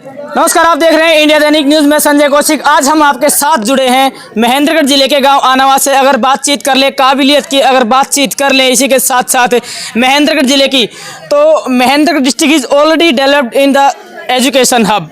नमस्कार, आप देख रहे हैं इंडिया दैनिक न्यूज़ में संजय कौशिक। आज हम आपके साथ जुड़े हैं महेंद्रगढ़ जिले के गांव आनावा से। अगर बातचीत कर ले काबिलियत की, अगर बातचीत कर ले इसी के साथ साथ महेंद्रगढ़ जिले की, तो Mahendragarh district is already developed in the education hub.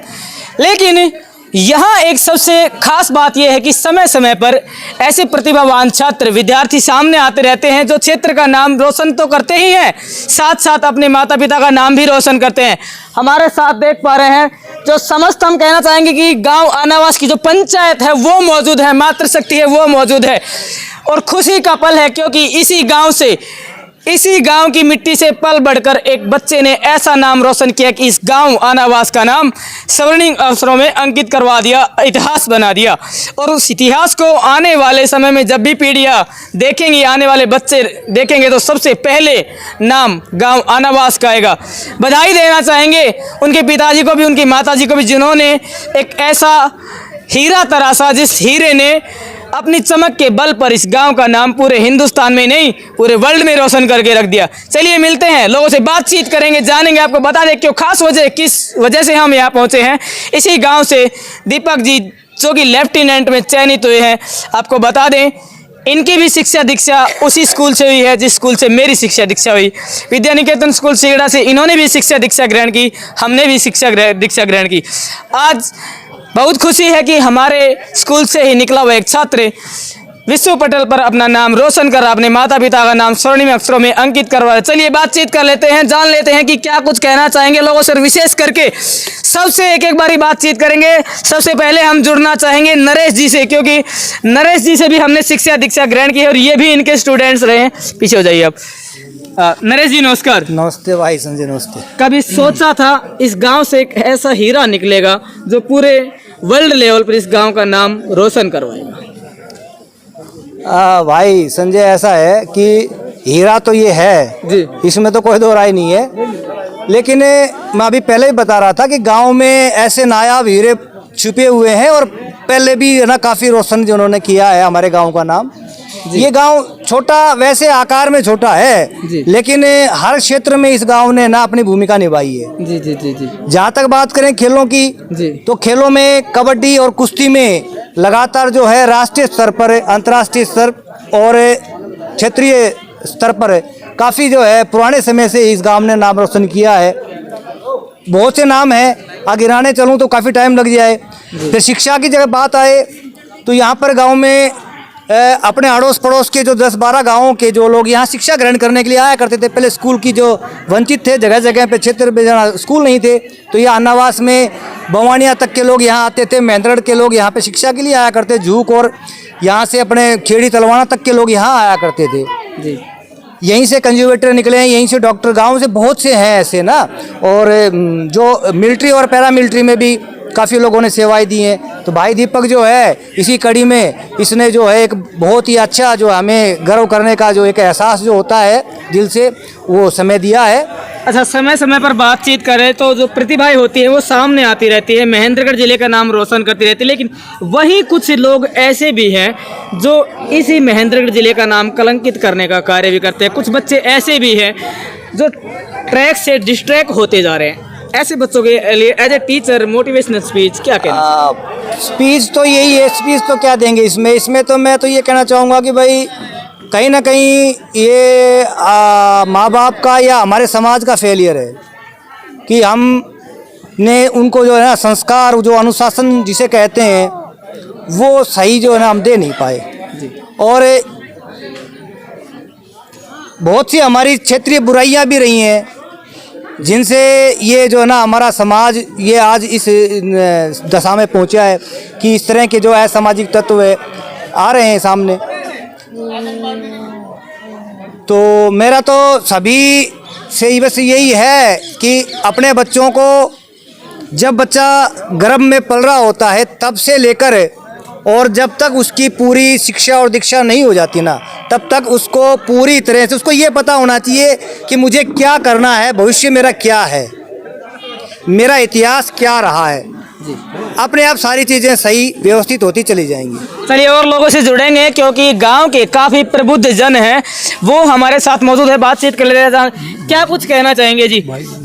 लेकिन यहाँ एक सबसे खास बात यह है कि समय समय पर ऐसे प्रतिभावान छात्र विद्यार्थी सामने आते रहते हैं जो क्षेत्र का नाम रोशन तो करते ही हैं, साथ साथ अपने माता पिता का नाम भी रोशन करते हैं। हमारे साथ देख पा रहे हैं जो समस्त हम कहना चाहेंगे कि गांव आनावास की जो पंचायत है वो मौजूद है, मातृशक्ति है वो मौजूद है। और खुशी का पल है क्योंकि इसी गांव की मिट्टी से पल बढ़कर एक बच्चे ने ऐसा नाम रोशन किया कि इस गांव आनावास का नाम स्वर्णिम अक्षरों में अंकित करवा दिया, इतिहास बना दिया। और उस इतिहास को आने वाले समय में जब भी पीढ़ियां देखेंगी, आने वाले बच्चे देखेंगे, तो सबसे पहले नाम गांव आनावास का आएगा। बधाई देना चाहेंगे उनके पिताजी को भी, उनकी माताजी को भी, जिन्होंने एक ऐसा हीरा तराशा जिस हीरे ने अपनी चमक के बल पर इस गांव का नाम पूरे हिंदुस्तान में नहीं पूरे वर्ल्ड में रोशन करके रख दिया। चलिए मिलते हैं, लोगों से बातचीत करेंगे, जानेंगे, आपको बता दें क्यों खास वजह, किस वजह से हम यहाँ पहुँचे हैं। इसी गांव से दीपक जी जो कि लेफ्टिनेंट में चयनित हुए हैं, आपको बता दें इनकी भी शिक्षा दीक्षा उसी स्कूल से हुई है जिस स्कूल से मेरी शिक्षा दीक्षा हुई। विद्या निकेतन स्कूल सिगड़ा से इन्होंने भी शिक्षा दीक्षा ग्रहण की, हमने भी शिक्षा दीक्षा ग्रहण की। आज बहुत खुशी है कि हमारे स्कूल से ही निकला हुआ एक छात्र विश्व पटल पर अपना नाम रोशन कर अपने माता पिता का नाम स्वर्णिम अक्षरों में अंकित करवा। चलिए बातचीत कर लेते हैं, जान लेते हैं कि क्या कुछ कहना चाहेंगे लोगों से। विशेष करके सबसे एक बारी बातचीत करेंगे। सबसे पहले हम जुड़ना चाहेंगे नरेश जी से, क्योंकि नरेश जी से भी हमने शिक्षा दीक्षा ग्रहण की है और ये भी इनके स्टूडेंट्स रहे हैं। पीछे हो जाइए आप। नरेश जी नमस्कार। नमस्ते भाई संजय, नमस्ते। कभी सोचा था इस गांव से एक ऐसा हीरा निकलेगा जो पूरे वर्ल्ड लेवल पर इस गांव का नाम रोशन करवाएगा? भाई संजय, ऐसा है कि हीरा तो ये है जी, इसमें तो कोई दो राय नहीं है। लेकिन मैं अभी पहले ही बता रहा था कि गांव में ऐसे नायाब हीरे छुपे हुए हैं और पहले भी है ना काफ़ी रोशन जिन्होंने किया है हमारे गांव का नाम। ये गांव छोटा, वैसे आकार में छोटा है, लेकिन हर क्षेत्र में इस गांव ने ना अपनी भूमिका निभाई है। जी जी जी जी। जहाँ तक बात करें खेलों की जी, तो खेलों में कबड्डी और कुश्ती में लगातार जो है राष्ट्रीय स्तर पर, अंतर्राष्ट्रीय स्तर और क्षेत्रीय स्तर पर काफ़ी जो है पुराने समय से इस गांव ने नाम रोशन किया है। बहुत से नाम हैं, गिनाने चलूँ तो काफ़ी टाइम लग जाए। फिर शिक्षा की जगह बात आए तो यहाँ पर गाँव में अपने अड़ोस पड़ोस के जो 10-12 गांवों के जो लोग यहाँ शिक्षा ग्रहण करने के लिए आया करते थे। पहले स्कूल की जो वंचित थे, जगह जगह पे क्षेत्र में जहाँ स्कूल नहीं थे, तो ये आनावास में बवानिया तक के लोग यहाँ आते थे। महेंद्रगढ़ के लोग यहाँ पे शिक्षा के लिए आया करते, झूक और यहाँ से अपने खेड़ी तलवाना तक के लोग यहाँ आया करते थे जी। यहीं से कंजर्वेटर निकले हैं, यहीं से डॉक्टर, गाँव से बहुत से हैं ऐसे ना। और जो मिलिट्री और पैरामिलिट्री में भी काफ़ी लोगों ने सेवाएं दी हैं। तो भाई दीपक जो है इसी कड़ी में इसने जो है एक बहुत ही अच्छा, जो हमें गर्व करने का जो एक एहसास जो होता है दिल से, वो समय दिया है। अच्छा, समय समय पर बातचीत करें तो जो प्रतिभाएं होती है वो सामने आती रहती है, महेंद्रगढ़ जिले का नाम रोशन करती रहती है। लेकिन वहीं कुछ लोग ऐसे भी हैं जो इसी महेंद्रगढ़ जिले का नाम कलंकित करने का कार्य भी करते हैं। कुछ बच्चे ऐसे भी हैं जो ट्रैक से डिस्ट्रैक्ट होते जा रहे हैं। ऐसे बच्चों के लिए as a teacher motivational speech क्या कहना? स्पीच तो यही है, स्पीच तो क्या देंगे इसमें तो मैं तो ये कहना चाहूँगा कि भाई कहीं ना कहीं ये माँ बाप का या हमारे समाज का फेलियर है कि हमने उनको जो है ना संस्कार, जो अनुशासन जिसे कहते हैं, वो सही जो है ना हम दे नहीं पाए। और बहुत सी हमारी क्षेत्रीय बुराइयाँ भी रही हैं जिनसे ये जो है ना हमारा समाज ये आज इस दशा में पहुंचा है कि इस तरह के जो है सामाजिक तत्व आ रहे हैं सामने। तो मेरा तो सभी से बस यही है कि अपने बच्चों को, जब बच्चा गर्भ में पल रहा होता है तब से लेकर और जब तक उसकी पूरी शिक्षा और दीक्षा नहीं हो जाती ना, तब तक उसको पूरी तरह से उसको ये पता होना चाहिए कि मुझे क्या करना है, भविष्य मेरा क्या है, मेरा इतिहास क्या रहा है जी। अपने आप सारी चीज़ें सही व्यवस्थित होती चली जाएंगी। चलिए और लोगों से जुड़ेंगे क्योंकि गांव के काफ़ी प्रबुद्ध जन हैं, वो हमारे साथ मौजूद है, बातचीत कर लेते हैं। क्या कुछ कहना चाहेंगे जी?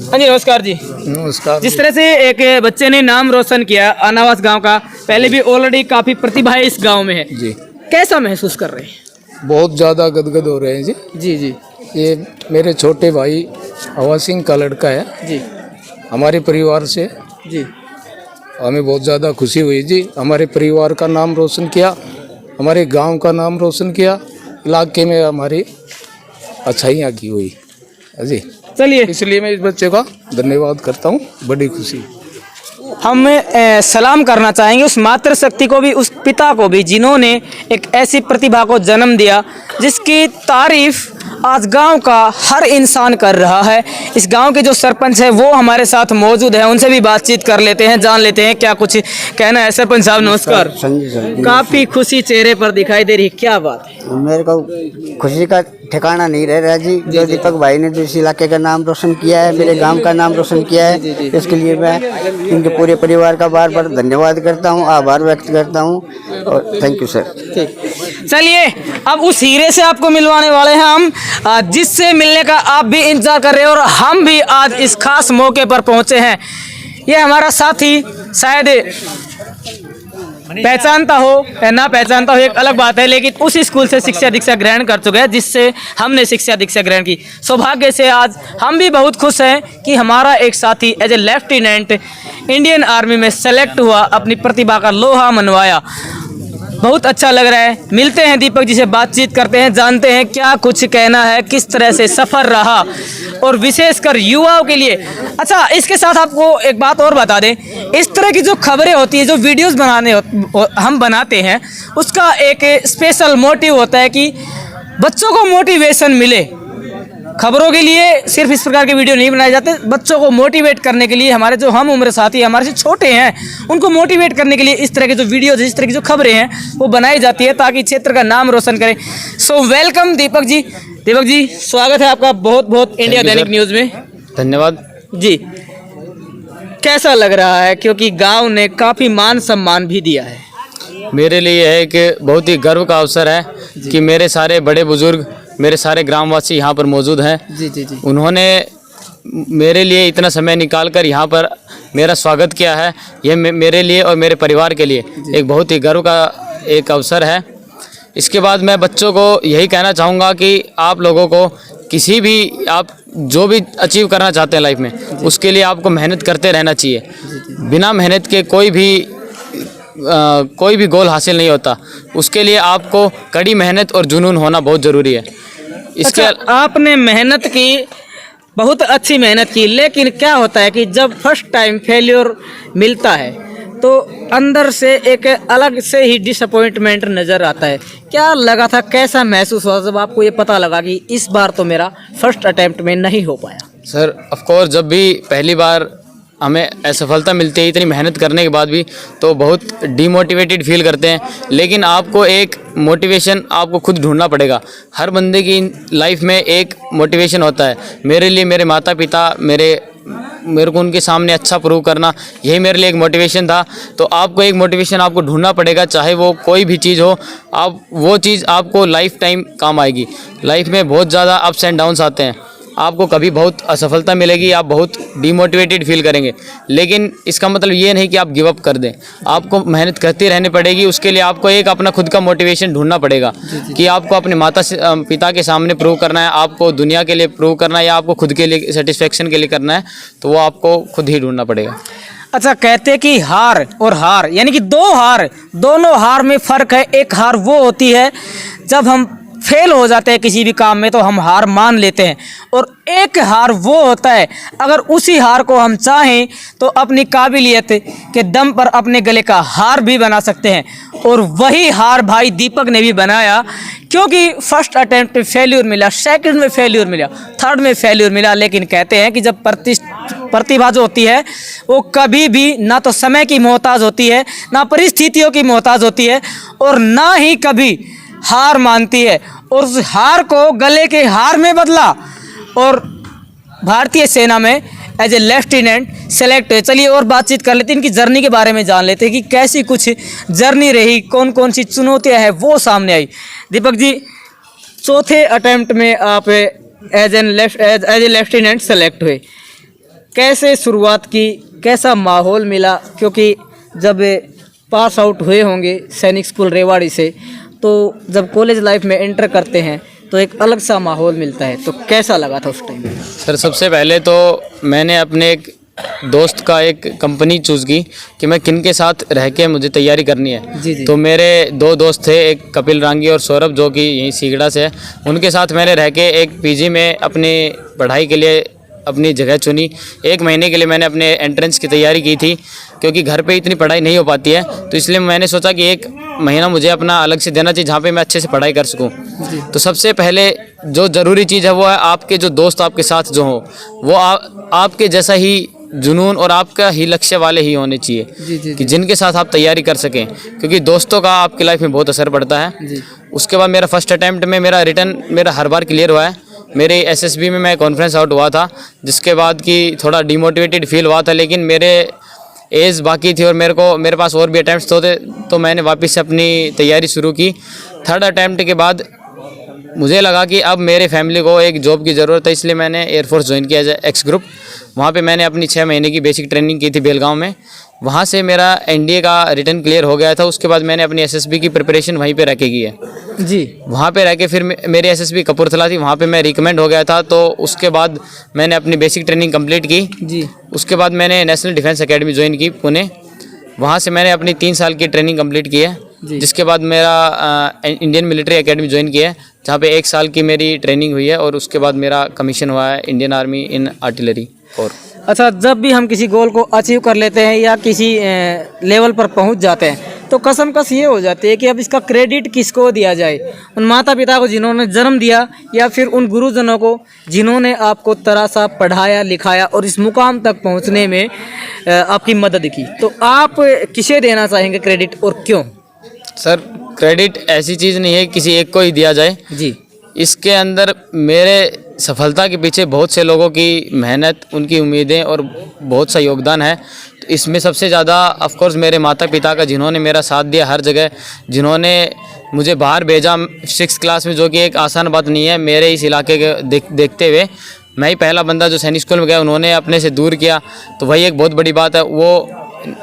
हाँ जी, नमस्कार जी। नमस्कार। जिस तरह से एक बच्चे ने नाम रोशन किया अनावास गांव का, पहले भी ऑलरेडी काफी प्रतिभा है इस गांव में है जी, कैसा महसूस कर रहे हैं? बहुत ज़्यादा गदगद हो रहे हैं जी। जी जी ये मेरे छोटे भाई हवा सिंह का लड़का है। जी हमारे परिवार से जी हमें बहुत ज़्यादा खुशी हुई जी। हमारे परिवार का नाम रोशन किया, हमारे गांव का नाम रोशन किया, इलाके में हमारी अच्छाइयाँ की हुई जी। चलिए, इसलिए मैं इस बच्चे का धन्यवाद करता हूँ, बड़ी खुशी। हम सलाम करना चाहेंगे उस मातृशक्ति को भी, उस पिता को भी जिन्होंने एक ऐसी प्रतिभा को जन्म दिया जिसकी तारीफ आज गांव का हर इंसान कर रहा है। इस गांव के जो सरपंच है वो हमारे साथ मौजूद है, उनसे भी बातचीत कर लेते हैं, जान लेते हैं क्या कुछ कहना है। सरपंच साहब नमस्कार। काफी खुशी चेहरे पर दिखाई दे रही है, क्या बात है? मेरे को खुशी का ठिकाना नहीं रह रहा जी। जो दीपक भाई ने जो इस इलाके का नाम रोशन किया है, मेरे गांव का नाम रोशन किया है, इसके लिए मैं इनके पूरे परिवार का बार बार धन्यवाद करता हूं, आभार व्यक्त करता हूं और थैंक यू सर। ठीक, चलिए अब उस हीरे से आपको मिलवाने वाले हैं हम, जिससे मिलने का आप भी इंतजार कर रहे हैं और हम भी आज इस खास मौके पर पहुंचे हैं। ये हमारा साथी शायद पहचानता हो या ना पहचानता हो एक अलग बात है, लेकिन उस स्कूल से शिक्षा दीक्षा ग्रहण कर चुके हैं जिससे हमने शिक्षा दीक्षा ग्रहण की। सौभाग्य से आज हम भी बहुत खुश हैं कि हमारा एक साथी as a lieutenant Indian army में सेलेक्ट हुआ, अपनी प्रतिभा का लोहा मनवाया। बहुत अच्छा लग रहा है। मिलते हैं दीपक जी से, बातचीत करते हैं, जानते हैं क्या कुछ कहना है, किस तरह से सफ़र रहा और विशेषकर युवाओं के लिए। अच्छा, इसके साथ आपको एक बात और बता दें, इस तरह की जो खबरें होती है, जो वीडियोस हम बनाते हैं, उसका एक स्पेशल मोटिव होता है कि बच्चों को मोटिवेशन मिले। खबरों के लिए सिर्फ इस प्रकार के वीडियो नहीं बनाए जाते, बच्चों को मोटिवेट करने के लिए हमारे जो हम उम्र साथी हमारे से छोटे हैं उनको मोटिवेट करने के लिए इस तरह के जो वीडियोज, इस तरह की जो खबरें हैं वो बनाई जाती है ताकि क्षेत्र का नाम रोशन करें। So welcome Deepak ji. दीपक जी, स्वागत है आपका बहुत बहुत इंडिया दैनिक न्यूज़ में। धन्यवाद जी, कैसा लग रहा है, क्योंकि गाँव ने काफ़ी मान सम्मान भी दिया है? मेरे लिए है कि बहुत ही गर्व का अवसर है कि मेरे सारे बड़े बुजुर्ग, मेरे सारे ग्रामवासी यहाँ पर मौजूद हैं। जी जी जी। उन्होंने मेरे लिए इतना समय निकाल कर यहाँ पर मेरा स्वागत किया है। यह मेरे लिए और मेरे परिवार के लिए एक बहुत ही गर्व का एक अवसर है। इसके बाद मैं बच्चों को यही कहना चाहूँगा कि आप लोगों को किसी भी, आप जो भी अचीव करना चाहते हैं लाइफ में, उसके लिए आपको मेहनत करते रहना चाहिए। बिना मेहनत के कोई भी गोल हासिल नहीं होता। उसके लिए आपको कड़ी मेहनत और जुनून होना बहुत ज़रूरी है। इसके अच्छा, आपने मेहनत की, बहुत अच्छी मेहनत की, लेकिन क्या होता है कि जब फर्स्ट टाइम फेल्योर मिलता है तो अंदर से एक अलग से ही डिसअपॉइंटमेंट नज़र आता है। क्या लगा था, कैसा महसूस हुआ जब आपको ये पता लगा कि इस बार तो मेरा फर्स्ट अटेम्प्ट में नहीं हो पाया? सर, ऑफ कोर्स जब भी पहली बार हमें असफलता मिलती है इतनी मेहनत करने के बाद भी, तो बहुत डीमोटिवेटेड फील करते हैं। लेकिन आपको एक मोटिवेशन आपको खुद ढूंढना पड़ेगा। हर बंदे की लाइफ में एक मोटिवेशन होता है। मेरे लिए मेरे माता पिता, मेरे को उनके सामने अच्छा प्रूव करना, यही मेरे लिए एक मोटिवेशन था। तो आपको एक मोटिवेशन आपको ढूंढना पड़ेगा, चाहे वो कोई भी चीज़ हो। आप वो चीज़ आपको लाइफ टाइम काम आएगी। लाइफ में बहुत ज़्यादा अप्स एंड डाउन्स आते हैं। आपको कभी बहुत असफलता मिलेगी, आप बहुत डीमोटिवेटेड फील करेंगे, लेकिन इसका मतलब ये नहीं कि आप गिव अप कर दें। आपको मेहनत करती रहनी पड़ेगी। उसके लिए आपको एक अपना खुद का मोटिवेशन ढूंढना पड़ेगा कि आपको अपने पिता के सामने प्रूव करना है, आपको दुनिया के लिए प्रूव करना है, या आपको खुद के लिए सेटिस्फेक्शन के लिए करना है, तो वो आपको खुद ही ढूंढना पड़ेगा। अच्छा, कहते हैं कि हार और हार यानी कि दो हार, दोनों हार में फ़र्क है। एक हार वो होती है जब हम फेल हो जाते हैं किसी भी काम में तो हम हार मान लेते हैं, और एक हार वो होता है अगर उसी हार को हम चाहें तो अपनी काबिलियत के दम पर अपने गले का हार भी बना सकते हैं। और वही हार भाई दीपक ने भी बनाया, क्योंकि फर्स्ट अटेम्प्ट में फेल्यूर मिला, सेकंड में फेल्यूर मिला, थर्ड में फेल्यूर मिला। लेकिन कहते हैं कि जब प्रतिभा जो होती है वो कभी भी ना तो समय की मोहताज होती है, ना परिस्थितियों की मोहताज होती है, और ना ही कभी हार मानती है। और उस हार को गले के हार में बदला और भारतीय सेना में एज ए लेफ्टिनेंट सेलेक्ट हुए। चलिए और बातचीत कर लेते हैं, इनकी जर्नी के बारे में जान लेते हैं कि कैसी कुछ जर्नी रही, कौन कौन सी चुनौतियां हैं वो सामने आई। दीपक जी, चौथे अटेम्प्ट में आप एज ए लेफ्टिनेंट सेलेक्ट हुए, कैसे शुरुआत की, कैसा माहौल मिला? क्योंकि जब पास आउट हुए होंगे सैनिक स्कूल रेवाड़ी से, तो जब कॉलेज लाइफ में एंटर करते हैं तो एक अलग सा माहौल मिलता है, तो कैसा लगा था उस टाइम? सर सबसे पहले तो मैंने अपने एक दोस्त का एक कंपनी चूज़ की कि मैं किन के साथ रह के मुझे तैयारी करनी है। जी जी। तो मेरे दो दोस्त थे, एक कपिल रांगी और सौरभ, जो कि यहीं सीगड़ा से है। उनके साथ मैंने रह के एक पीजी में अपनी पढ़ाई के लिए अपनी जगह चुनी। 1 महीने के लिए मैंने अपने एंट्रेंस की तैयारी की थी, क्योंकि घर पे इतनी पढ़ाई नहीं हो पाती है, तो इसलिए मैंने सोचा कि 1 महीना मुझे अपना अलग से देना चाहिए जहाँ पे मैं अच्छे से पढ़ाई कर सकूँ। तो सबसे पहले जो ज़रूरी चीज़ है वो है आपके जो दोस्त आपके साथ जो हो वो आपके जैसा ही जुनून और आपका ही लक्ष्य वाले ही होने चाहिए, कि जिनके साथ आप तैयारी कर सकें, क्योंकि दोस्तों का आपकी लाइफ में बहुत असर पड़ता है। उसके बाद मेरा फर्स्ट अटैम्प्ट में मेरा रिटर्न मेरा हर बार क्लियर हुआ है। मेरे एसएसबी में मैं कॉन्फ्रेंस आउट हुआ था, जिसके बाद कि थोड़ा डिमोटिवेटेड फील हुआ था, लेकिन मेरे एज बाकी थी और मेरे पास और भी अटैम्प्ट्स होते, तो मैंने वापस से अपनी तैयारी शुरू की। थर्ड अटैम्प्ट के बाद मुझे लगा कि अब मेरे फैमिली को एक जॉब की ज़रूरत है, इसलिए मैंने एयरफोर्स ज्वाइन किया एज एक्स ग्रुप। वहाँ पे मैंने अपनी 6 महीने की बेसिक ट्रेनिंग की थी बेलगांव में। वहाँ से मेरा एनडीए का रिटर्न क्लियर हो गया था। उसके बाद मैंने अपनी एसएसबी की प्रिपरेशन वहीं पे रह के की है जी। वहाँ पे रह के फिर मेरी एसएसबी कपूरथला थी, वहाँ पे मैं रिकमेंड हो गया था। तो उसके बाद मैंने अपनी बेसिक ट्रेनिंग कंप्लीट की जी। उसके बाद मैंने नेशनल डिफेंस एकेडमी ज्वाइन की पुणे। वहाँ से मैंने अपनी 3 साल की ट्रेनिंग कंप्लीट की है, जिसके बाद मेरा इंडियन मिलिट्री एकेडमी ज्वाइन किया है, जहाँ पे 1 साल की मेरी ट्रेनिंग हुई है, और उसके बाद मेरा कमीशन हुआ है इंडियन आर्मी इन आर्टिलरी कोर। अच्छा, जब भी हम किसी गोल को अचीव कर लेते हैं या किसी लेवल पर पहुंच जाते हैं, तो कसमकस ये हो जाती है कि अब इसका क्रेडिट किसको दिया जाए? उन माता पिता को जिन्होंने जन्म दिया, या फिर उन गुरुजनों को जिन्होंने आपको तरासा, पढ़ाया, लिखाया और इस मुकाम तक पहुंचने में आपकी मदद की? तो आप किसे देना चाहेंगे क्रेडिट और क्यों? सर क्रेडिट ऐसी चीज़ नहीं है किसी एक को ही दिया जाए जी। इसके अंदर मेरे सफलता के पीछे बहुत से लोगों की मेहनत, उनकी उम्मीदें और बहुत सा योगदान है। तो इसमें सबसे ज़्यादा ऑफ कोर्स मेरे माता पिता का, जिन्होंने मेरा साथ दिया हर जगह, जिन्होंने मुझे बाहर भेजा 6th क्लास में, जो कि एक आसान बात नहीं है। मेरे इस इलाके के देखते हुए मैं ही पहला बंदा जो सैनिक स्कूल में गया, उन्होंने अपने से दूर किया, तो वही एक बहुत बड़ी बात है। वो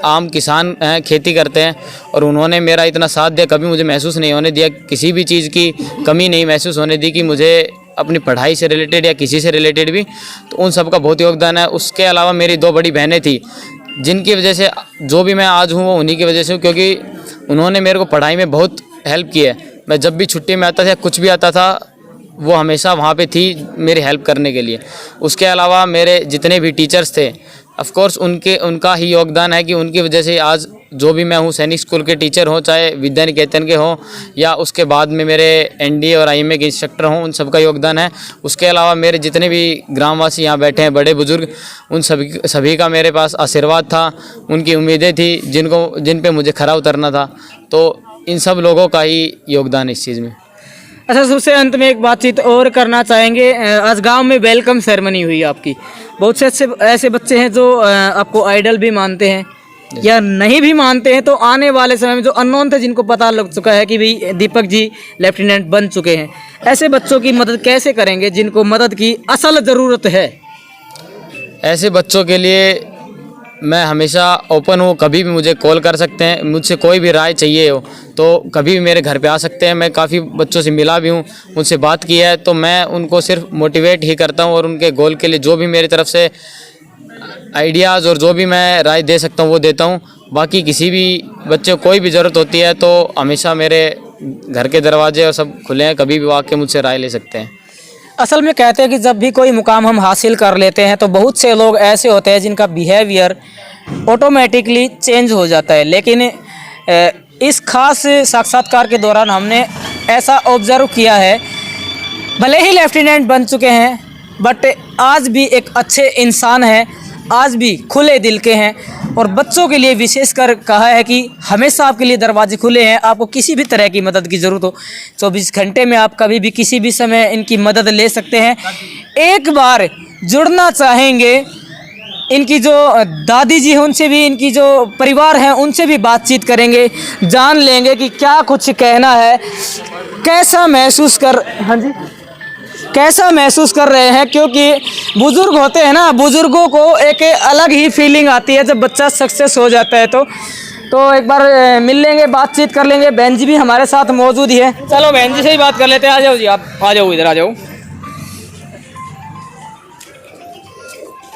आम किसान हैं, खेती करते हैं, और उन्होंने मेरा इतना साथ दिया, कभी मुझे महसूस नहीं होने दिया, किसी भी चीज़ की कमी नहीं महसूस होने दी कि मुझे अपनी पढ़ाई से रिलेटेड या किसी से रिलेटेड भी। तो उन सब का बहुत योगदान है। उसके अलावा मेरी 2 बड़ी बहनें थी, जिनकी वजह से जो भी मैं आज हूँ वो उन्हीं की वजह से हूँ, क्योंकि उन्होंने मेरे को पढ़ाई में बहुत हेल्प की है। मैं जब भी छुट्टी में आता था, कुछ भी आता था, वो हमेशा वहाँ पे थी मेरी हेल्प करने के लिए। उसके अलावा मेरे जितने भी टीचर्स थे, ऑफ कोर्स उनका ही योगदान है कि उनकी वजह से आज जो भी मैं हूँ, सैनिक स्कूल के टीचर हों, चाहे विद्या निकेतन के हों, या उसके बाद में मेरे एनडीए और आईएमए के इंस्ट्रक्टर हों, उन सबका योगदान है। उसके अलावा मेरे जितने भी ग्रामवासी यहाँ बैठे हैं, बड़े बुजुर्ग, उन सभी का मेरे पास आशीर्वाद था, उनकी उम्मीदें थी जिन पे मुझे खरा उतरना था। तो इन सब लोगों का ही योगदान है इस चीज़ में। अच्छा, सबसे अंत में एक बातचीत और करना चाहेंगे। आज गांव में वेलकम सेरेमनी हुई आपकी। बहुत से ऐसे बच्चे हैं जो आपको आइडल भी मानते हैं या नहीं भी मानते हैं, तो आने वाले समय में जो अननोन थे, जिनको पता लग चुका है कि भाई दीपक जी लेफ्टिनेंट बन चुके हैं, ऐसे बच्चों की मदद कैसे करेंगे जिनको मदद की असल ज़रूरत है? ऐसे बच्चों के लिए मैं हमेशा ओपन हूँ, कभी भी मुझे कॉल कर सकते हैं। मुझसे कोई भी राय चाहिए हो तो कभी भी मेरे घर पे आ सकते हैं। मैं काफ़ी बच्चों से मिला भी हूँ, उनसे बात की है, तो मैं उनको सिर्फ मोटिवेट ही करता हूँ, और उनके गोल के लिए जो भी मेरी तरफ से आइडियाज़ और जो भी मैं राय दे सकता हूँ वो देता हूँ। बाकी किसी भी बच्चे को कोई भी ज़रूरत होती है तो हमेशा मेरे घर के दरवाजे और सब खुले हैं, कभी भी आके मुझसे राय ले सकते हैं। असल में कहते हैं कि जब भी कोई मुकाम हम हासिल कर लेते हैं तो बहुत से लोग ऐसे होते हैं जिनका बिहेवियर ऑटोमेटिकली चेंज हो जाता है, लेकिन इस खास साक्षात्कार के दौरान हमने ऐसा ऑब्जर्व किया है, भले ही लेफ्टिनेंट बन चुके हैं बट आज भी एक अच्छे इंसान हैं, आज भी खुले दिल के हैं, और बच्चों के लिए विशेषकर कहा है कि हमेशा आपके लिए दरवाजे खुले हैं। आपको किसी भी तरह की मदद की ज़रूरत हो, 24 घंटे में आप कभी भी किसी भी समय इनकी मदद ले सकते हैं। एक बार जुड़ना चाहेंगे, इनकी जो दादी जी हैं उनसे भी, इनकी जो परिवार हैं उनसे भी बातचीत करेंगे, जान लेंगे कि क्या कुछ कहना है, कैसा महसूस कर। हाँ जी, कैसा महसूस कर रहे हैं, क्योंकि बुजुर्ग होते हैं ना, बुजुर्गों को एक अलग ही फीलिंग आती है जब बच्चा सक्सेस हो जाता है। तो एक बार मिल लेंगे, बातचीत कर लेंगे। बहन जी भी हमारे साथ मौजूद ही है। चलो बहन जी से ही बात कर लेते हैं। आ जाओ जी, आप आ जाओ, इधर आ जाओ।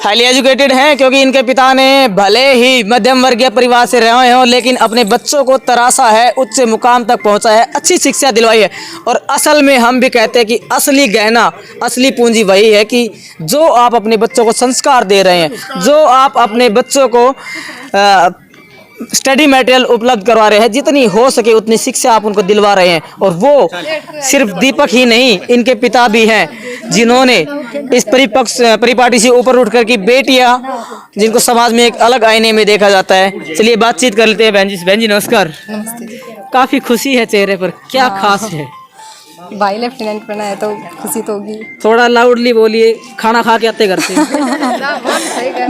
हाईली एजुकेटेड हैं, क्योंकि इनके पिता ने भले ही मध्यम वर्गीय परिवार से रहे हों, लेकिन अपने बच्चों को तराशा है, उच्च मुकाम तक पहुंचा है, अच्छी शिक्षा दिलवाई है। और असल में हम भी कहते हैं कि असली गहना, असली पूंजी वही है कि जो आप अपने बच्चों को संस्कार दे रहे हैं, जो आप अपने बच्चों को स्टडी मटेरियल उपलब्ध करवा रहे हैं, जितनी हो सके उतनी शिक्षा आप उनको दिलवा रहे हैं। और वो सिर्फ दीपक ही नहीं, इनके पिता भी हैं जिन्होंने इस परिपाटी से ऊपर उठ कर की बेटियां, जिनको समाज में एक अलग आईने में देखा जाता है। चलिए बातचीत कर लेते हैं बहन जी से। बहन जी नमस्कार। काफी खुशी है चेहरे पर, क्या खास है? भाई लेफ्टिनेंट बना है तो खुशी तो होगी। थोड़ा लाउडली बोलिए, खाना खा के आते घर से।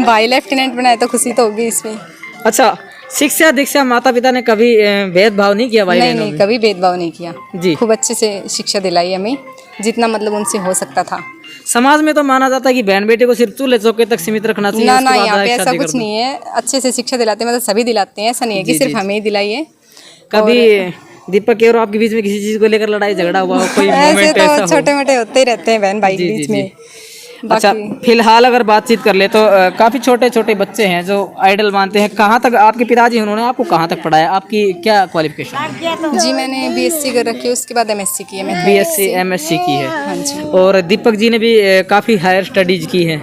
भाई लेफ्टिनेंट बना है तो खुशी तो होगी इसमें। अच्छा, शिक्षा दीक्षा माता पिता ने कभी भेदभाव नहीं किया भाई बहनों नहीं, में? कभी भेदभाव नहीं किया जी। खूब अच्छे से शिक्षा दिलाई हमें, जितना मतलब उनसे हो सकता था। समाज में तो माना जाता है कि बहन बेटे को सिर्फ चूल्हे चौके तक सीमित रखना चाहिए। ना उसके ना, बाद यहाँ पे डायरेक्ट ऐसा शादी कुछ कर दो। नहीं है, अच्छे से शिक्षा दिलाते हैं, मतलब सभी दिलाते हैं, ऐसा नहीं है कि सिर्फ हमें ही दिलाई है। कभी दीपक के और आपके बीच में किसी चीज को लेकर लड़ाई झगड़ा हुआ हो, कोई ऐसे मोमेंट तो ऐसा हो? छोटे मोटे होते ही रहते हैं बहन भाई के जी, बीच जी, में। अच्छा, फिलहाल अगर बातचीत कर ले तो काफी छोटे छोटे बच्चे हैं जो आइडल मानते हैं। कहाँ तक आपके पिताजी उन्होंने आपको कहाँ तक पढ़ाया? आपकी क्या क्वालिफिकेशन? जी मैंने बीएससी कर रखी है, उसके बाद एमएससी की है मैंने। बीएससी एमएससी की है। हाँ जी। और दीपक जी ने भी काफी हायर स्टडीज की है।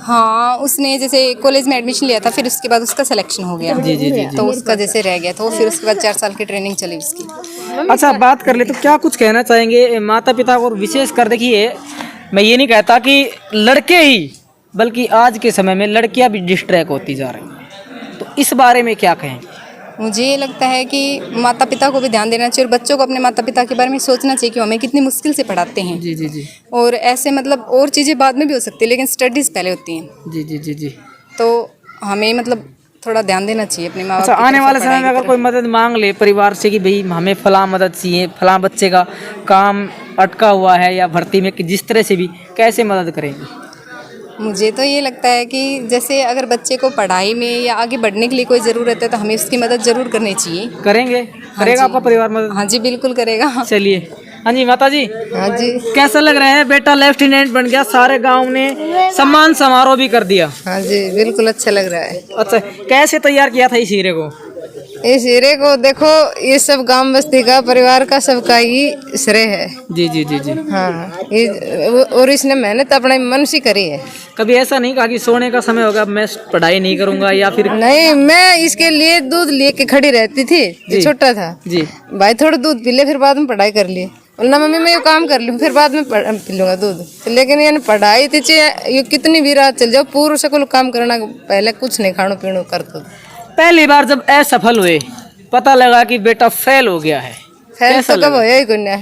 हाँ, उसने जैसे कॉलेज में एडमिशन लिया था, फिर उसके बाद उसका सिलेक्शन हो गया। जी, जी, जी, तो उसका जैसे रह गया, तो फिर उसके बाद 4 साल की ट्रेनिंग चली उसकी। अच्छा, बात कर ले तो क्या कुछ कहना चाहेंगे माता पिता को? विशेष कर देखिए, मैं ये नहीं कहता कि लड़के ही, बल्कि आज के समय में लड़कियां भी डिस्ट्रैक्ट होती जा रही हैं, तो इस बारे में क्या कहेंगे? मुझे ये लगता है कि माता पिता को भी ध्यान देना चाहिए और बच्चों को अपने माता पिता के बारे में सोचना चाहिए कि हमें कितनी मुश्किल से पढ़ाते हैं। जी जी जी और ऐसे मतलब और चीज़ें बाद में भी हो सकती है, लेकिन स्टडीज़ पहले होती हैं। जी जी जी जी तो हमें मतलब थोड़ा ध्यान देना चाहिए अपने माँ बाप अच्छा, की आने तरफ वाले से समय में पढ़ाई अगर की कोई मदद मांग ले परिवार से कि भाई हमें फलां मदद चाहिए, फलां बच्चे का काम अटका हुआ है या भर्ती में, कि जिस तरह से भी कैसे मदद करेंगे? तरफ। मुझे तो ये लगता है कि जैसे अगर बच्चे को पढ़ाई में या आगे बढ़ने के लिए कोई ज़रूरत है तो हमें उसकी मदद ज़रूर करनी चाहिए। करेंगे? करेगा जी। आपका परिवार मदद? हाँ जी, बिल्कुल करेगा। चलिए, हाँ जी माता जी, हाँ जी। कैसा लग रहा है? बेटा लेफ्टिनेंट बन गया, सारे गांव ने सम्मान समारोह भी कर दिया। हाँ जी, बिल्कुल अच्छा लग रहा है। अच्छा, कैसे तैयार किया था इस हीरे को? इस हीरे को देखो, ये सब गांव बस्ती का परिवार का सबका ही श्रेय है। जी जी जी जी। हाँ, और इसने मेहनत अपने मन से करी है। कभी ऐसा नहीं कहा कि सोने का समय होगा, मैं पढ़ाई नहीं करूंगा, या फिर? नहीं, मैं इसके लिए दूध लेके खड़ी रहती थी, ये छोटा था। जी। भाई थोड़ा दूध पी ले, फिर बाद में पढ़ाई कर लिए। बोलना मम्मी मैं ये काम कर लूँ, फिर बाद में पी लूँगा दूध। तो लेकिन यानी पढ़ाई थी, ये कितनी भी रात चल जाओ, पूरा सकूल काम करना, पहले कुछ नहीं खाणो पीणो कर दो। पहली बार जब असफल हुए, पता लगा कि बेटा फेल हो गया है, फिर कैसा तो कब लगा? होया ही कुन्या।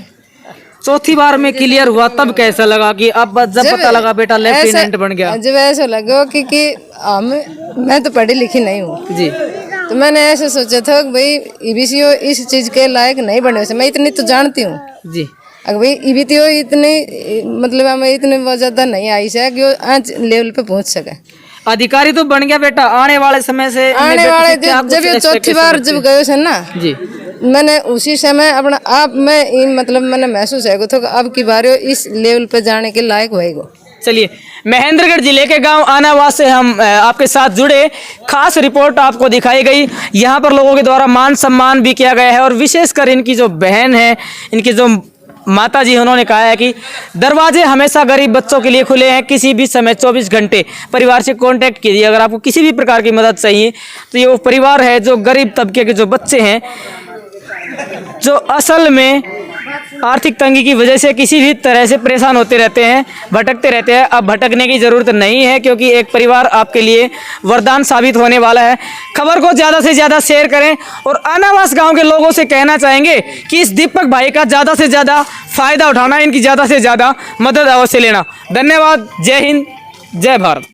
चौथी बार में क्लियर हुआ तब कैसा लगा कि अब जब पता लगा बेटा लेफ्टिनेंट बन गया? जब ऐसा लगा कि मैं तो पढ़ी लिखी नहीं हूँ, जी। तो मैंने ऐसे सोचा था कि भाई ईबीसीओ इस चीज के लायक नहीं बने से, मैं इतनी तो जानती हूँ। जी। अगर भाई ईबीसीओ इतनी मतलब हमें इतने ज्यादा नहीं आई से कि वो आज लेवल पे पहुंच सके। अधिकारी तो बन गया बेटा, आने वाले समय से आने वाले जब ये चौथी बार जब गए थे ना जी, मैंने उसी समय अपना आप मैं मतलब मैंने महसूस है तो अब की बार इस लेवल पे जाने के लायक होएगा। चलिए, महेंद्रगढ़ जिले के गांव आनावास से हम आपके साथ जुड़े, खास रिपोर्ट आपको दिखाई गई। यहाँ पर लोगों के द्वारा मान सम्मान भी किया गया है, और विशेषकर इनकी जो बहन है, इनकी जो माता जी, उन्होंने कहा है कि दरवाजे हमेशा गरीब बच्चों के लिए खुले हैं, किसी भी समय 24 घंटे परिवार से कांटेक्ट कीजिए। अगर आपको किसी भी प्रकार की मदद चाहिए तो ये वो परिवार है जो गरीब तबके के जो बच्चे हैं, जो असल में आर्थिक तंगी की वजह से किसी भी तरह से परेशान होते रहते हैं, भटकते रहते हैं। अब भटकने की ज़रूरत नहीं है, क्योंकि एक परिवार आपके लिए वरदान साबित होने वाला है। खबर को ज़्यादा से ज़्यादा शेयर करें, और आनावास गांव के लोगों से कहना चाहेंगे कि इस दीपक भाई का ज़्यादा से ज़्यादा फ़ायदा उठाना, इनकी ज़्यादा से ज़्यादा मदद अवश्य लेना। धन्यवाद। जय हिंद, जय भारत।